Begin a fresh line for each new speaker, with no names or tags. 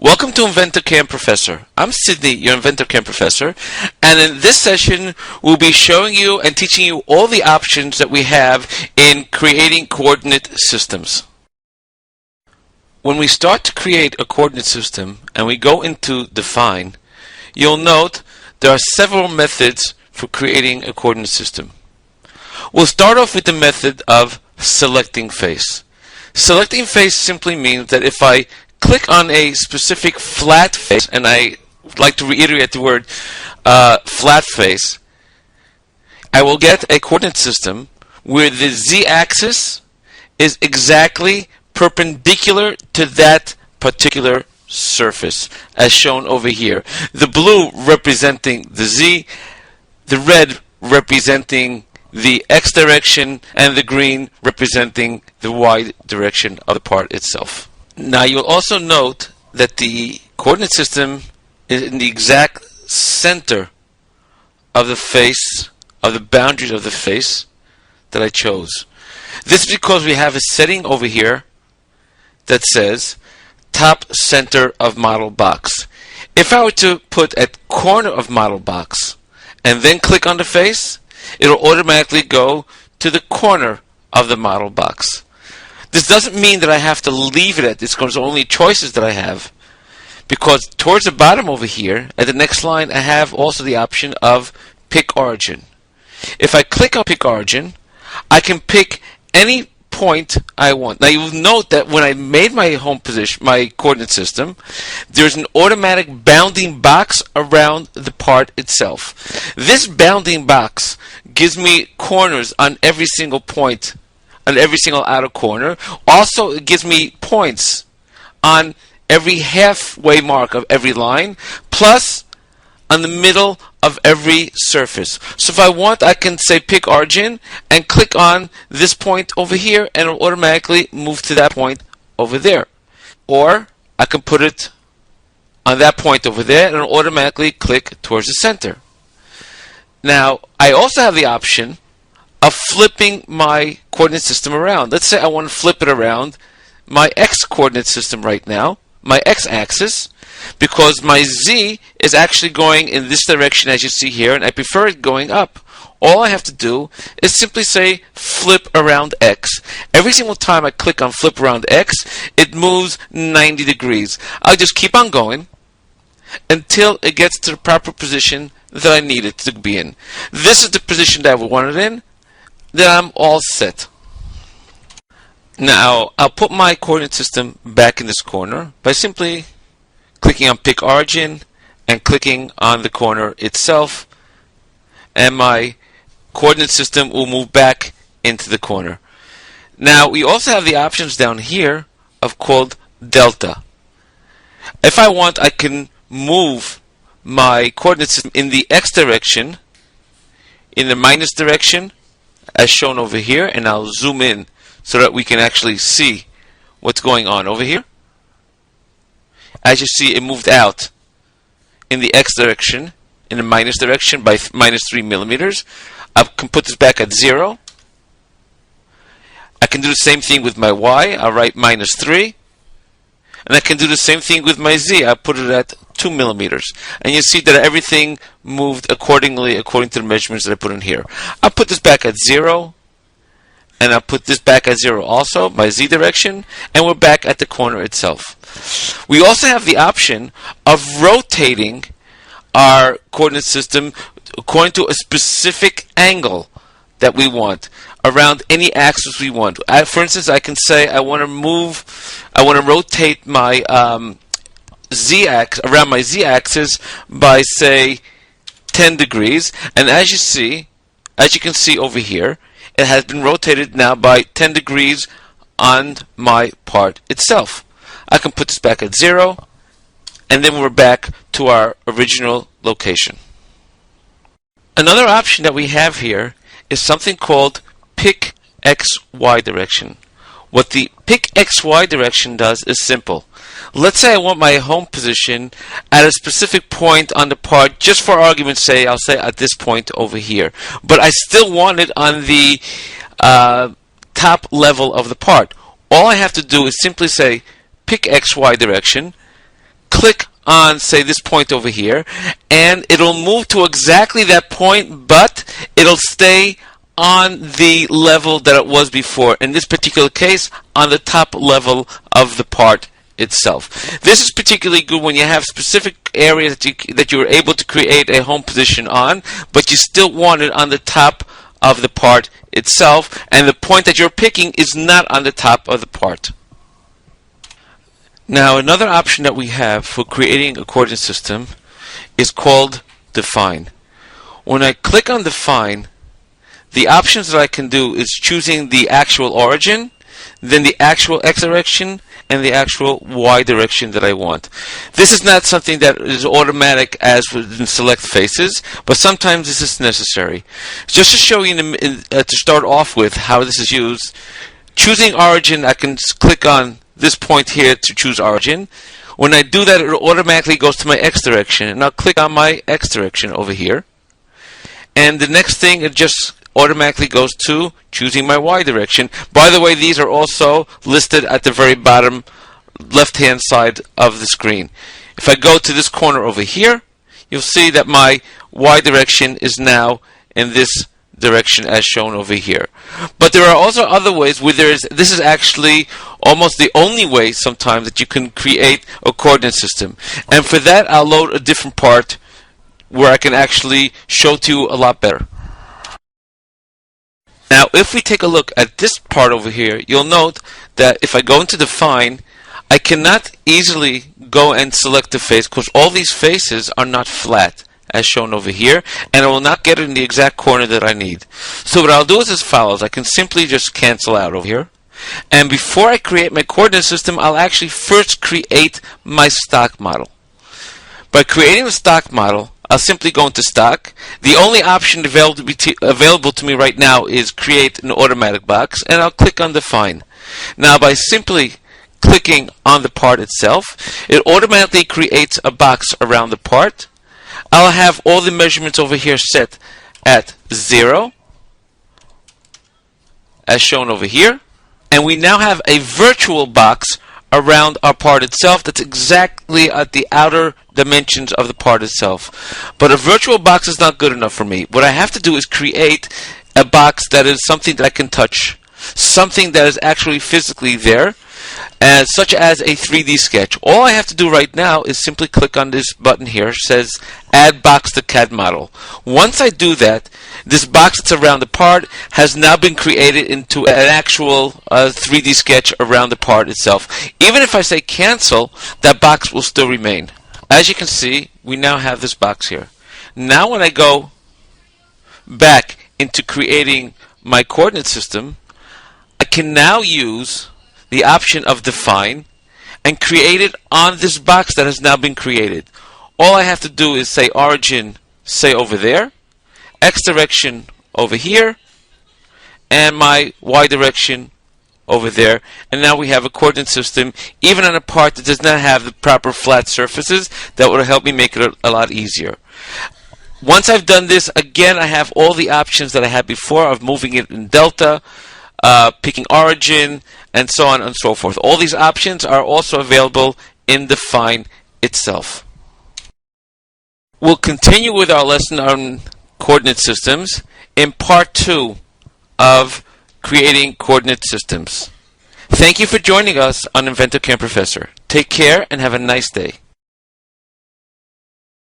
Welcome to InventorCAM Professor. I'm Sydney, your InventorCAM Professor, and in this session we'll be showing you and teaching you all the options that we have in creating coordinate systems. When we start to create a coordinate system and we go into Define, you'll note there are several methods for creating a coordinate system. We'll start off with the method of selecting face. Selecting face simply means that if I click on a specific flat face, and I like to reiterate the word flat face, I will get a coordinate system where the z-axis is exactly perpendicular to that particular surface, as shown over here. The blue representing the z, the red representing the x direction, and the green representing the y direction of the part itself. Now you'll also note that the coordinate system is in the exact center of the face, of the boundaries of the face that I chose. This is because we have a setting over here that says top center of model box. If I were to put at corner of model box and then click on the face, it'll automatically go to the corner of the model box. This doesn't mean that I have to leave it at this because the only choices that I have, because towards the bottom over here at the next line I have also the option of pick origin. If I click on pick origin, I can pick any point I want. Now you'll note that when I made my home position, my coordinate system, there's an automatic bounding box around the part itself. This bounding box gives me corners on every single point, on every single outer corner. Also, it gives me points on every halfway mark of every line, plus on the middle of every surface. So if I want, I can say pick origin and click on this point over here and it'll automatically move to that point over there. Or I can put it on that point over there and it'll automatically click towards the center. Now, I also have the option of flipping my coordinate system around. Let's say I want to flip it around my x coordinate system right now, my x-axis, because my z is actually going in this direction as you see here, and I prefer it going up. All I have to do is simply say flip around x. Every single time I click on flip around x, it moves 90 degrees. I'll just keep on going until it gets to the proper position that I need it to be in. This is the position that I want it in. Then I'm all set. Now I'll put my coordinate system back in this corner by simply clicking on pick origin and clicking on the corner itself, and my coordinate system will move back into the corner. Now we also have the options down here of called delta. If I want, I can move my coordinate system in the x direction, in the minus direction, as shown over here, and I'll zoom in so that we can actually see what's going on over here. As you see, it moved out in the x direction, in the minus direction by minus 3 millimeters. I can put this back at 0. I can do the same thing with my y. I'll write minus 3. And I can do the same thing with my z. I'll put it at 2 millimeters. And you see that everything moved accordingly according to the measurements that I put in here. I'll put this back at 0. And I'll put this back at 0 also, my z direction. And we're back at the corner itself. We also have the option of rotating our coordinate system according to a specific angle that we want around any axis we want. For instance, I can say I want to rotate my z-axis around my z-axis by say 10 degrees, and as you can see over here, it has been rotated now by 10 degrees on my part itself. I can put this back at 0, and then we're back to our original location. Another option that we have here is something called pick XY direction. What the pick XY direction does is simple. Let's say I want my home position at a specific point on the part, just for argument's sake, I'll say at this point over here. But I still want it on the top level of the part. All I have to do is simply say pick XY direction, click on, say, this point over here, and it'll move to exactly that point, but it'll stay on the level that it was before. In this particular case, on the top level of the part itself. This is particularly good when you have specific areas that you're able to create a home position on, but you still want it on the top of the part itself, and the point that you're picking is not on the top of the part. Now, another option that we have for creating a coordinate system is called Define. When I click on Define, the options that I can do is choosing the actual origin, then the actual X direction, and the actual Y direction that I want. This is not something that is automatic as in select faces, but sometimes this is necessary. Just to show you to start off with how this is used, choosing origin, I can click on this point here to choose origin. When I do that, it automatically goes to my X direction, and I'll click on my X direction over here. And the next thing, it just automatically goes to choosing my Y direction. By the way, these are also listed at the very bottom left hand side of the screen. If I go to this corner over here, you'll see that my Y direction is now in this direction as shown over here. But there are also other ways where this is actually almost the only way sometimes that you can create a coordinate system. And for that, I'll load a different part where I can actually show to you a lot better. Now, if we take a look at this part over here, you'll note that if I go into Define, I cannot easily go and select the face because all these faces are not flat as shown over here, and I will not get it in the exact corner that I need. So what I'll do is as follows. I can simply just cancel out over here, and before I create my coordinate system, I'll actually first create my stock model. By creating the stock model, I'll simply go into stock. The only option available to me right now is create an automatic box, and I'll click on Define. Now, by simply clicking on the part itself, it automatically creates a box around the part. I'll have all the measurements over here set at 0, as shown over here, and we now have a virtual box around our part itself that's exactly at the outer dimensions of the part itself. But a virtual box is not good enough for me. What I have to do is create a box that is something that I can touch, something that is actually physically there, such as a 3D sketch. All I have to do right now is simply click on this button here. It says Add Box to CAD Model. Once I do that, this box that's around the part has now been created into an actual 3D sketch around the part itself. Even if I say cancel, that box will still remain. As you can see, we now have this box here. Now when I go back into creating my coordinate system, I can now use the option of Define and create it on this box that has now been created. All I have to do is say origin, say over there, X direction over here, and my Y direction over there, and now we have a coordinate system even on a part that does not have the proper flat surfaces. That will help me make it a lot easier. Once I've done this, again, I have all the options that I had before of moving it in delta, picking origin, and so on and so forth. All these options are also available in Define itself. We'll continue with our lesson on coordinate systems in part 2 of creating coordinate systems. Thank you for joining us on InventorCAM Professor. Take care and have a nice day.